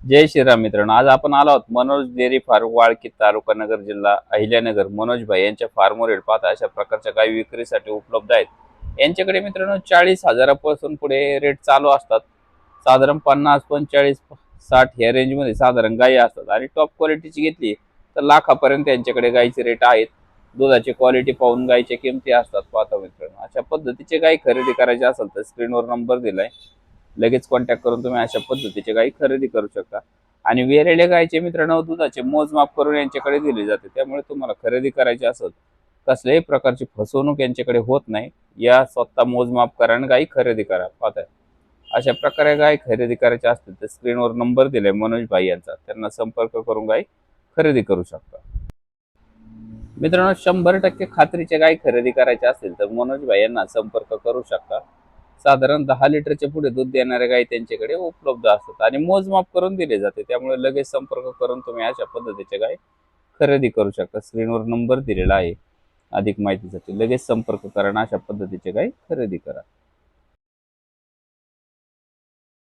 जय श्रीराम मित्रांनो, आज आपण आलो आहोत मनोज डेअरी फार्म वाळकी तालुका नगर जिल्हा अहिल्यानगर. मनोज भाई यांच्या फार्मवर पाहता अशा प्रकारच्या गायी विक्रीसाठी उपलब्ध आहेत. यांच्याकडे मित्रांनो 40,000पासून पुढे रेट चालू असतात. साधारण 50, 45, 60 या रेंजमध्ये साधारण गायी असतात आणि टॉप क्वालिटीची घेतली तर लाखापर्यंत यांच्याकडे गायीचे रेट आहेत. दुधाची क्वालिटी पाहून गायीच्या किमती असतात. पाहता मित्रांनो, अशा पद्धतीचे गायी खरेदी करायचे असेल तर स्क्रीनवर नंबर दिलाय, लगेच कॉन्टॅक्ट करून तुम्ही अशा पद्धतीचे गायी खरेदी करू शकता. आणि वेरेले गायीचे मित्रांनो दुधाचे मोजमाप करून यांच्याकडे दिले जाते. त्यामुळे तुम्हाला खरेदी करायची असेल कसल्याही प्रकारची फसवणूक यांच्याकडे होत नाही. या स्वतः मोजमाप करा आणि गायी खरेदी करा. पाहताय अशा प्रकारे गाय खरेदी करायची असतील तर स्क्रीनवर नंबर दिलाय मनोज भाई यांचा, त्यांना संपर्क करून गायी खरेदी करू शकता. मित्रांनो 100% खात्रीच्या गायी खरेदी करायच्या असतील तर मनोज भाई यांना संपर्क करू शकता. साधारण 10 लिटरच्या पुढे दूध देणाऱ्या गायी त्यांच्याकडे उपलब्ध असतात आणि मोजमाप करून दिले जाते. त्यामुळे लगेच संपर्क करून तुम्ही अशा पद्धतीच्या गायी खरेदी करू शकता. स्क्रीनवर नंबर दिलेला आहे. अधिक माहितीसाठी लगेच संपर्क करा आणि अशा पद्धतीचे गायी खरेदी करा.